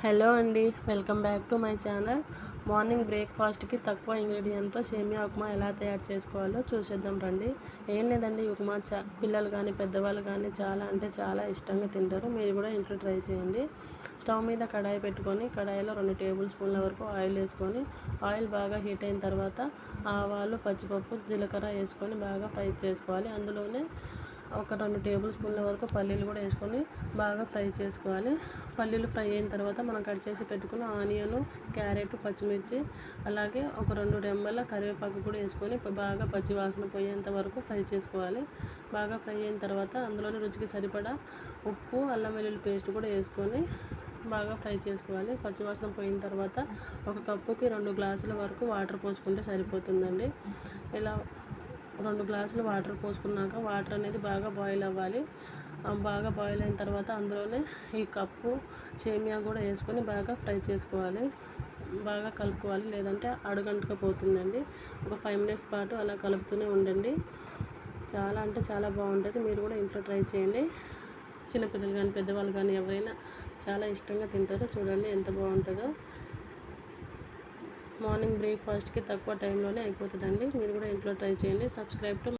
Hello అండి, welcome back to my channel. Morning బ్రేక్ఫాస్ట్కి తక్కువ ఇంగ్రీడియంట్తో సేమియా ఉప్మా ఎలా తయారు చేసుకోవాలో చూసేద్దాం రండి. ఏం లేదండి, ఉప్మా పిల్లలు కానీ పెద్దవాళ్ళు కానీ చాలా అంటే చాలా ఇష్టంగా తింటారు. మీరు కూడా ఇంట్లో ట్రై చేయండి. స్టవ్ మీద కడాయి పెట్టుకొని కడాయిలో 2 టేబుల్ స్పూన్ల వరకు ఆయిల్ వేసుకొని ఆయిల్ బాగా హీట్ అయిన తర్వాత ఆవాలు, పచ్చిపప్పు, జీలకర్ర వేసుకొని బాగా ఫ్రై చేసుకోవాలి. అందులోనే ఒక 2 టేబుల్ స్పూన్ల వరకు పల్లీలు కూడా వేసుకొని బాగా ఫ్రై చేసుకోవాలి. పల్లీలు ఫ్రై అయిన తర్వాత మనం కట్ చేసి పెట్టుకున్న ఆనియన్, క్యారెట్, పచ్చిమిర్చి, అలాగే ఒక 2 రెమ్మల కరివేపాకు కూడా వేసుకొని బాగా పచ్చి వాసన పోయేంత వరకు ఫ్రై చేసుకోవాలి. బాగా ఫ్రై అయిన తర్వాత అందులోనే రుచికి సరిపడా ఉప్పు, అల్లం వెల్లుల్లి పేస్ట్ కూడా వేసుకొని బాగా ఫ్రై చేసుకోవాలి. పచ్చివాసన పోయిన తర్వాత ఒక కప్పుకి 2 గ్లాసుల వరకు వాటర్ పోసుకుంటే సరిపోతుందండి. ఇలా 2 గ్లాసులు వాటర్ పోసుకున్నాక వాటర్ అనేది బాగా బాయిల్ అవ్వాలి. బాగా బాయిల్ అయిన తర్వాత అందులోనే ఈ కప్పు సేమియా కూడా వేసుకొని బాగా ఫ్రై చేసుకోవాలి. బాగా కలుపుకోవాలి, లేదంటే అడుగంటుకుపోతుందండి. ఒక 5 మినిట్స్ పాటు అలా కలుపుతూనే ఉండండి. చాలా అంటే చాలా బాగుంటుంది. మీరు కూడా ఇంట్లో ట్రై చేయండి. చిన్నపిల్లలు కానీ పెద్దవాళ్ళు కానీ ఎవరైనా చాలా ఇష్టంగా తింటారు. చూడండి ఎంత బాగుంటుందో. మార్నింగ్ బ్రేక్ఫాస్ట్కి తక్కువ టైంలోనే అయిపోతుందండి. మీరు కూడా ఇంట్లో ట్రై చేయండి. Subscribe to